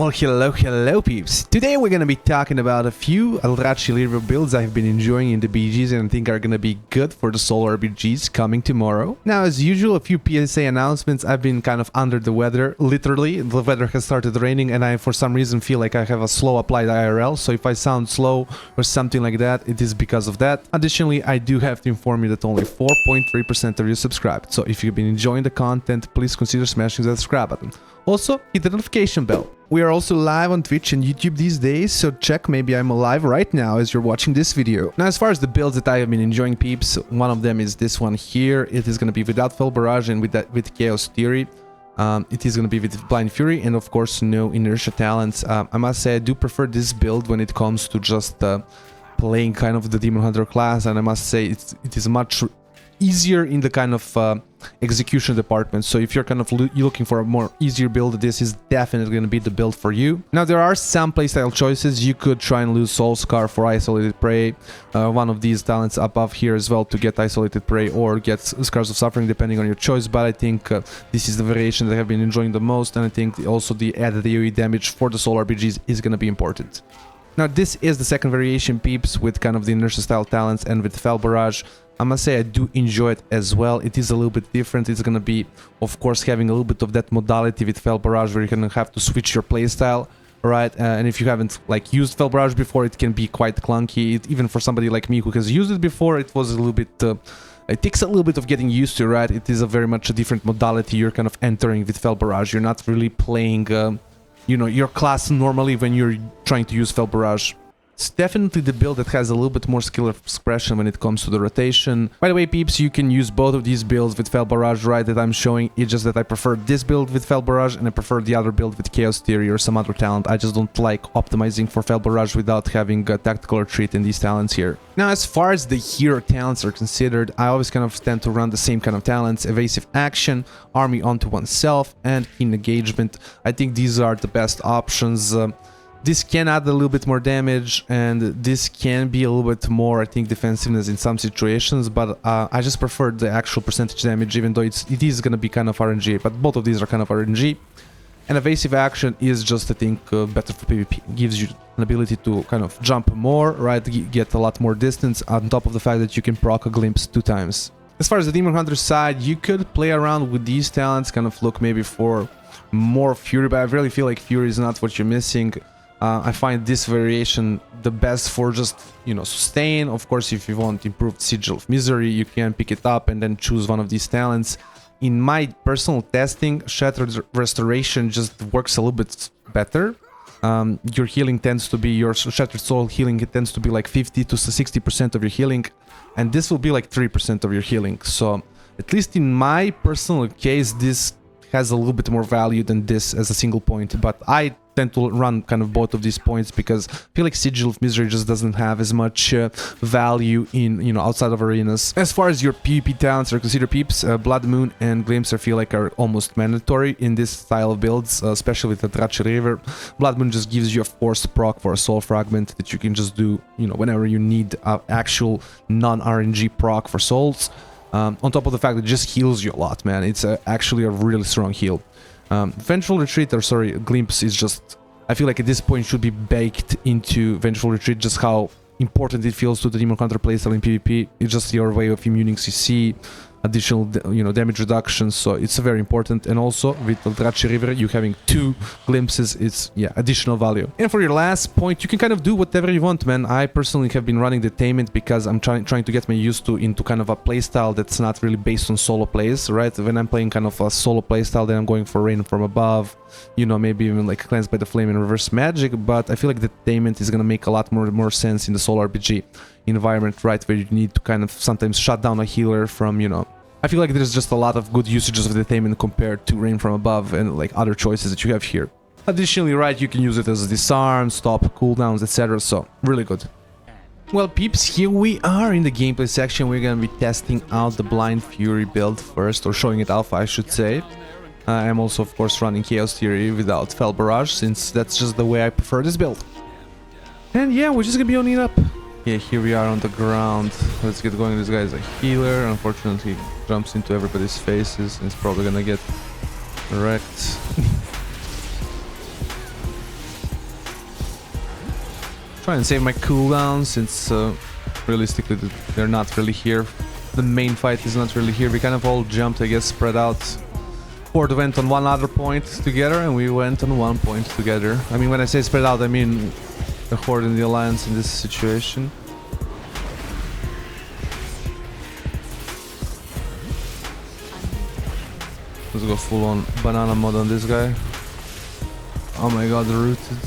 Well, hello peeps. Today we're gonna be talking about a few Aldrachi Reaver builds I've been enjoying in the BGs and I think are gonna be good for the solo RPGs coming tomorrow. Now, as usual, a few PSA announcements. I've been kind of under the weather, literally. The weather has started raining and I, for some reason, feel like I have a slow applied IRL, so if I sound slow or something like that, it is because of that. Additionally, I do have to inform you that only 4.3% of you subscribed, so if you've been enjoying the content, please consider smashing that subscribe button. Also, hit the notification bell. We are also live on Twitch and YouTube these days, so check, maybe I'm alive right now as you're watching this video. Now, as far as the builds that I have been enjoying, peeps, one of them is this one here. It is going to be without Fell Barrage and with Chaos Theory. It is going to be with Blind Fury and, of course, no Inertia Talents. I must say I do prefer this build when it comes to just playing kind of the Demon Hunter class, and I must say it is much easier in the kind of execution department. So if you're kind of looking for a more easier build, this is definitely going to be the build for you. Now, there are some playstyle choices. You could try and lose Soul Scar for Isolated Prey, one of these talents above here as well to get Isolated Prey or get Scars of Suffering depending on your choice, but I think this is the variation that I have been enjoying the most, and I think also the added AoE damage for the solo RPGs is going to be important. Now, this is the second variation, peeps, with kind of the Inertia style talents and with Fell Barrage. I must say I do enjoy it as well. It is a little bit different. It's gonna be, of course, having a little bit of that modality with Fell Barrage where you're gonna have to switch your playstyle, right? And if you haven't like used Fell Barrage before, it can be quite clunky. Even for somebody like me who has used it before, it was a little bit... it takes a little bit of getting used to, right? It is a very much a different modality you're kind of entering with Fell Barrage. You're not really playing, you know, your class normally when you're trying to use Fell Barrage. It's definitely the build that has a little bit more skill expression when it comes to the rotation. By the way, peeps, you can use both of these builds with Fell Barrage, right, that I'm showing. It's just that I prefer this build with Fell Barrage and I prefer the other build with Chaos Theory or some other talent. I just don't like optimizing for Fell Barrage without having a tactical retreat in these talents here. Now, as far as the hero talents are considered, I always kind of tend to run the same kind of talents: Evasive Action, Army onto oneself, and Keen Engagement. I think these are the best options. This can add a little bit more damage, and this can be a little bit more, I think, defensiveness in some situations, but I just prefer the actual percentage damage, even though it is going to be kind of RNG, but both of these are kind of RNG. And Evasive Action is just, I think, better for PvP. It gives you an ability to kind of jump more, right, get a lot more distance, on top of the fact that you can proc a Glimpse 2 times. As far as the Demon Hunter side, you could play around with these talents, kind of look maybe for more Fury, but I really feel like Fury is not what you're missing. I find this variation the best for just, you know, sustain. Of course, if you want improved Sigil of Misery, you can pick it up and then choose one of these talents. In my personal testing, Shattered Restoration just works a little bit better. Your healing tends to be, your Shattered Soul healing, it tends to be like 50 to 60% of your healing, and this will be like 3% of your healing. So, at least in my personal case, this has a little bit more value than this as a single point, but I tend to run kind of both of these points because I feel like Sigil of Misery just doesn't have as much value in, you know, outside of arenas. As far as your PvP talents are considered, peeps, Blood Moon and Glimpse I feel like are almost mandatory in this style of builds, especially with the Aldrachi Reaver. Blood Moon just gives you a forced proc for a soul fragment that you can just do, you know, whenever you need actual non-RNG proc for souls. On top of the fact that it just heals you a lot, man. It's actually a really strong heal. Vengeful Retreat, or sorry, Glimpse is just... I feel like at this point should be baked into Vengeful Retreat, just how important it feels to the Demon Hunter playstyle in PvP. It's just your way of immuning CC, additional, you know, damage reduction, so it's very important. And also with Aldrachi Reaver, you having 2 glimpses, it's, yeah, additional value. And for your last point, you can kind of do whatever you want, man. I personally have been running the Tainment because I'm trying to get me used to into kind of a playstyle that's not really based on solo plays, right? When I'm playing kind of a solo playstyle, then I'm going for Rain from Above, you know, maybe even like Cleanse by the Flame and Reverse Magic, but I feel like the Tainment is gonna make a lot more sense in the solo RPG environment, right, where you need to kind of sometimes shut down a healer from, you know, I feel like there's just a lot of good usages of the Tainment compared to Rain from Above and like other choices that you have here. Additionally, right, you can use it as a disarm, stop cooldowns, etc, so really good. Well, peeps, here we are in the gameplay section. We're gonna be testing out the Blind Fury build first, or showing it alpha, I should say. I'm also, of course, running Chaos Theory without Fell Barrage, since that's just the way I prefer this build. And yeah, we're just gonna be owning it up. Yeah, here we are on the ground. Let's get going. This guy is a healer. Unfortunately, he jumps into everybody's faces and is probably gonna get wrecked. Try and save my cooldown since realistically they're not really here. The main fight is not really here. We kind of all jumped, I guess, spread out. Horde went on one other point together and we went on one point together. I mean, when I say spread out, I mean the Horde and the Alliance in this situation. Let's go full on banana mod on this guy. Oh my god, rooted.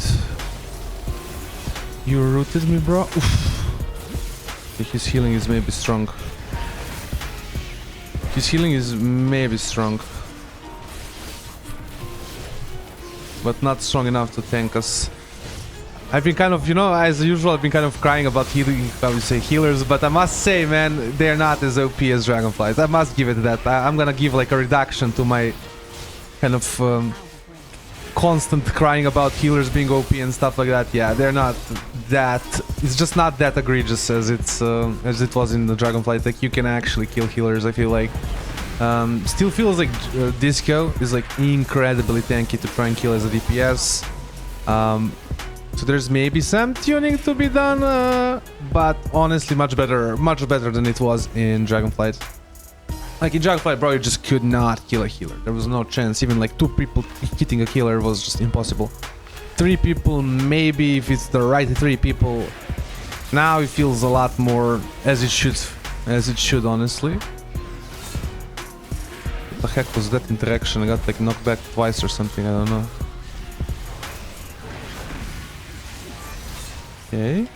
You rooted me, bro? Oof. His healing is maybe strong. His healing is maybe strong. But not strong enough to tank us. I've been kind of, you know, as usual, I've been kind of crying about healing, I would say healers, but I must say, man, they're not as OP as Dragonflies. I must give it that. I'm gonna give like a reduction to my kind of constant crying about healers being OP and stuff like that. Yeah, they're not that. It's just not that egregious as as it was in the Dragonflight. Like you can actually kill healers. I feel like. Still feels like Disco is like incredibly tanky to try and kill as a DPS. So there's maybe some tuning to be done, but honestly much better than it was in Dragonflight. Like in Dragonflight, bro, you just could not kill a healer. There was no chance. Even like 2 people hitting a healer was just impossible. 3 people, maybe if it's the right 3 people. Now it feels a lot more as it should, honestly. What the heck was that interaction? I got like knocked back twice or something, I don't know. Okay.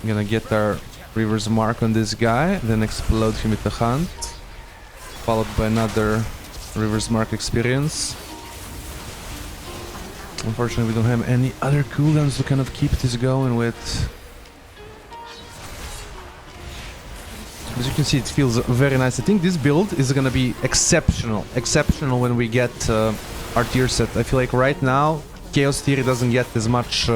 I'm gonna get our Reaver's Mark on this guy, then explode him with the Hunt. Followed by another Reaver's Mark experience. Unfortunately, we don't have any other cooldowns to kind of keep this going with. As you can see, it feels very nice. I think this build is gonna be exceptional when we get our tier set. I feel like right now, Chaos tier doesn't get as much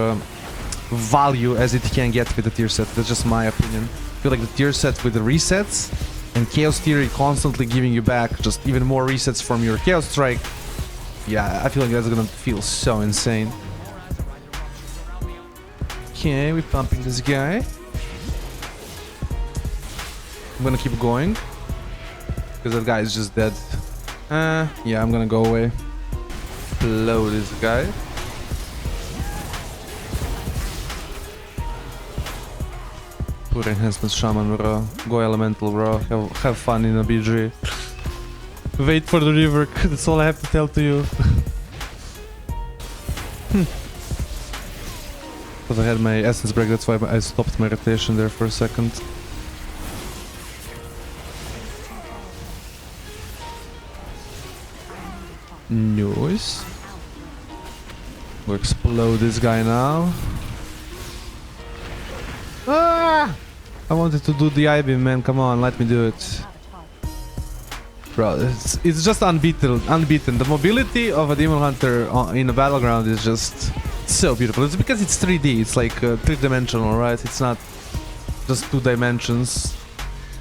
value as it can get with the tier set. That's just my opinion. I feel like the tier set with the resets and Chaos tier constantly giving you back just even more resets from your Chaos Strike. Yeah, I feel like that's gonna feel so insane. Okay, we're pumping this guy. I'm gonna keep going because that guy is just dead. Yeah, I'm gonna go away. Blow this guy. Poor enhancement shaman, bro. Go elemental, bro. Have fun in a BG. Wait for the rework. That's all I have to tell to you. Because I had my essence break, that's why I stopped my rotation there for a second. Nice. We'll explode this guy now. Ah! I wanted to do the I-beam, man. Come on, let me do it. Bro, it's just unbeaten. The mobility of a Demon Hunter in a battleground is just so beautiful. It's because it's 3D. It's like 3-dimensional, right? It's not just 2 dimensions.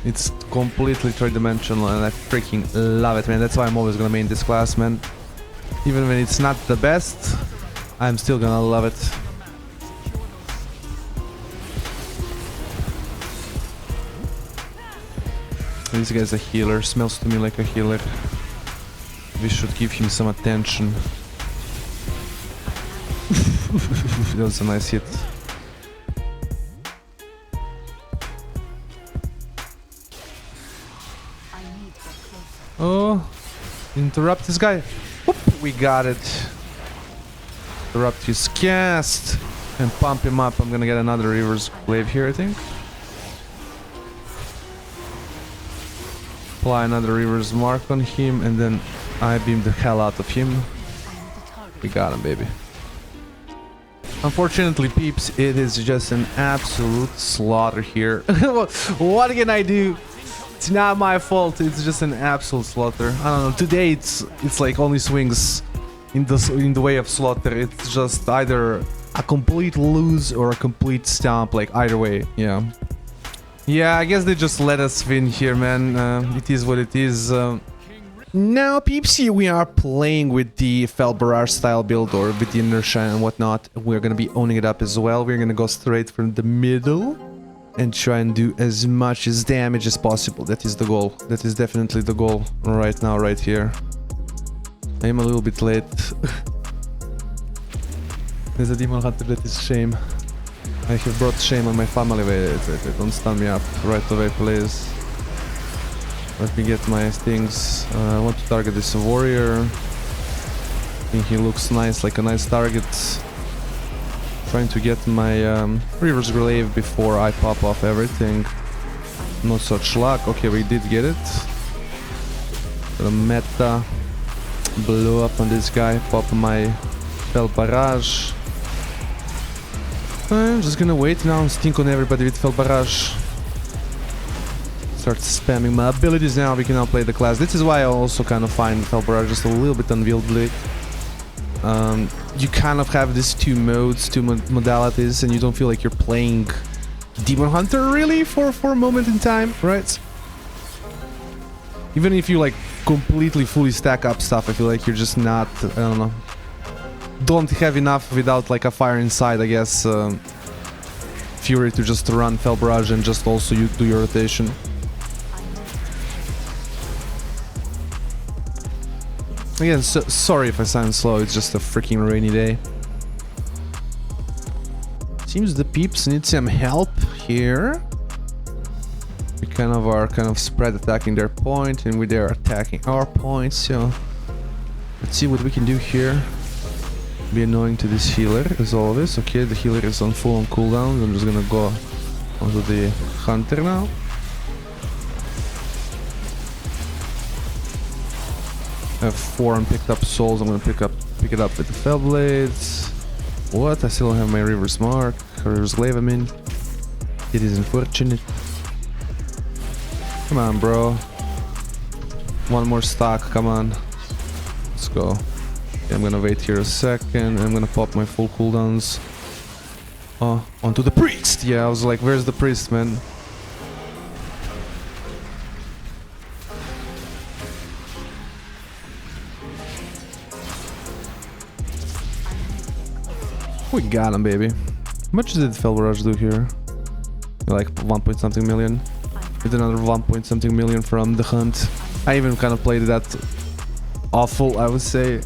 It's completely 3-dimensional, and I freaking love it, man. That's why I'm always gonna main this class, man. Even when it's not the best, I'm still gonna love it. This guy's a healer, smells to me like a healer. We should give him some attention. That was a nice hit. Oh, interrupt this guy. Whoop, we got it. Interrupt his cast and pump him up. I'm gonna get another Reaver's Glaive here, I think. Apply another Reaver's Mark on him and then I beam the hell out of him. We got him, baby. Unfortunately, peeps, it is just an absolute slaughter here. What can I do? It's not my fault. It's just an absolute slaughter. I don't know. Today it's like only swings in the way of slaughter. It's just either a complete lose or a complete stomp. Like either way, yeah. Yeah, I guess they just let us win here, man. It is what it is. Now, peeps, here we are playing with the Fell Barrage style build, or with the inertia and whatnot. We're gonna be owning it up as well. We're gonna go straight from the middle and try and do as much as damage as possible. That is the goal. That is definitely the goal right now, right here. I am a little bit late. There's a demon hunter, that is shame. I have brought shame on my family. Wait, don't stand me up right away, please. Let me get my things. I want to target this warrior. I think he looks nice, like a nice target. Trying to get my Reaver's Glaive before I pop off everything. Not such luck. Okay, we did get it. The meta. Blow up on this guy. Pop my Fell Barrage. I'm just gonna wait now and stink on everybody with Fell Barrage. Start spamming my abilities now. We can now play the class. This is why I also kind of find Fell Barrage just a little bit unwieldy. You kind of have these two modes, two modalities, and you don't feel like you're playing Demon Hunter really for a moment in time, right? Even if you like completely fully stack up stuff, I feel like you're just not, I don't know, don't have enough without like a fire inside, I guess, Fury to just run Fell Barrage and just also you do your rotation. Again, sorry if I sound slow, it's just a freaking rainy day. Seems the peeps need some help here. We kind of spread attacking their point, and they are attacking our point, so let's see what we can do here. Be annoying to this healer, as always. Okay, the healer is on full on cooldown. I'm just gonna go onto the hunter now. I have 4 unpicked up souls. I'm gonna pick it up with the Fell Blades. What? I still don't have my Reaver's Mark, or Reaver's Glaive, I mean. It is unfortunate. Come on, bro. One more stock, come on. Let's go. Okay, I'm gonna wait here a second. I'm gonna pop my full cooldowns. Oh, onto the priest! Yeah, I was like, where's the priest, man? We got him, baby. How much did Fell Barrage do here? Like 1 point something million. With another 1 point something million from the hunt. I even kind of played that awful, I would say.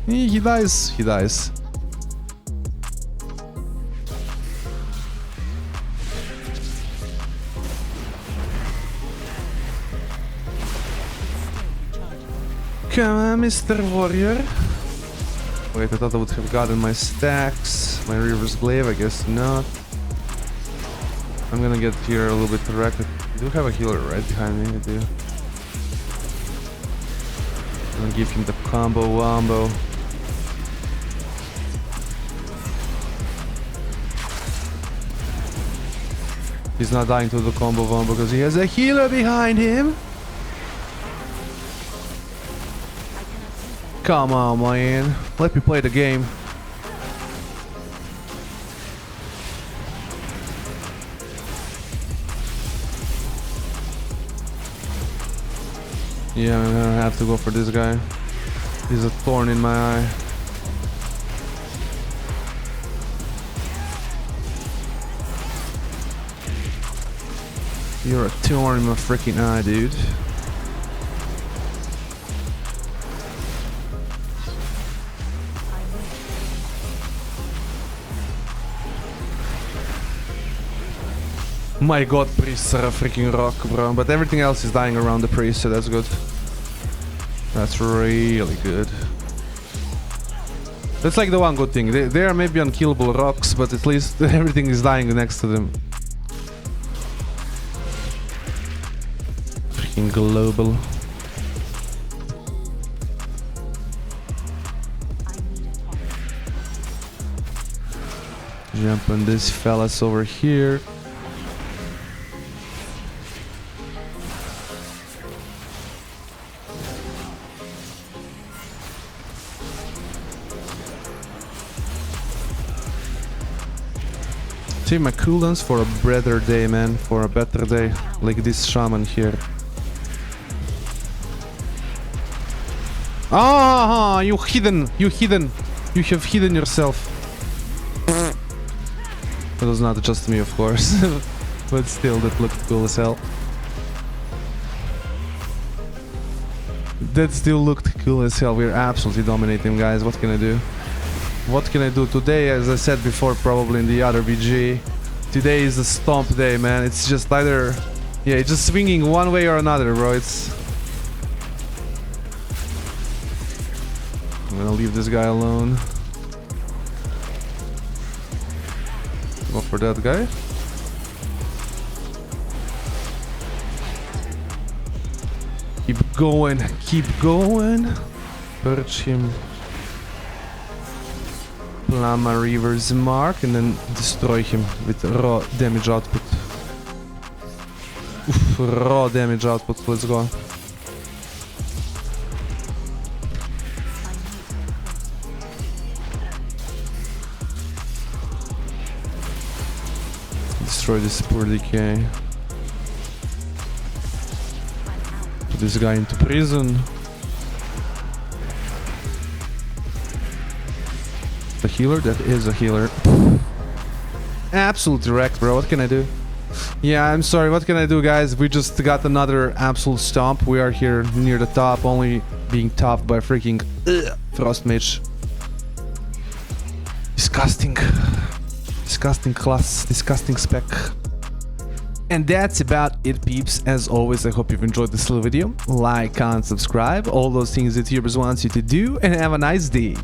He dies. He dies. Come on, Mr. Warrior. Wait, I thought I would have gotten my stacks. My Reaver's Glaive, I guess not. I'm gonna get here a little bit wrecked. I do have a healer right behind me, I do. I'm gonna give him the combo wombo. He's not dying to the combo wombo because he has a healer behind him. Come on, man. Let me play the game. Yeah, I'm gonna have to go for this guy. He's a thorn in my eye. You're a thorn in my freaking eye, dude. My god, priests are a freaking rock, bro. But everything else is dying around the priest, so that's good. That's really good. That's like the one good thing. They are maybe unkillable rocks, but at least everything is dying next to them. Freaking global. Jump on this fellas over here. Save my cooldowns for a better day, man. For a better day. Like this shaman here. Ah, you hidden! You hidden! You have hidden yourself. That was not just me, of course. But still, that looked cool as hell. That still looked cool as hell. We're absolutely dominating, guys. What can I do? What can I do? Today, as I said before, probably in the other BG, today is a stomp day, man. It's just either... Yeah, it's just swinging one way or another, bro. It's... I'm gonna leave this guy alone. Go for that guy. Keep going, keep going. Purge him. Aldrachi Reaver's mark and then destroy him with raw damage output. Oof, raw damage output, let's go. Destroy this poor decay. Put this guy into prison. A healer? That is a healer. Absolutely wrecked, bro. What can I do? Yeah, I'm sorry. What can I do, guys? We just got another absolute stomp. We are here near the top, only being topped by freaking Frost Mage. Disgusting. Disgusting class. Disgusting spec. And that's about it, peeps. As always, I hope you've enjoyed this little video. Like, comment, subscribe. All those things that YouTubers want you to do. And have a nice day.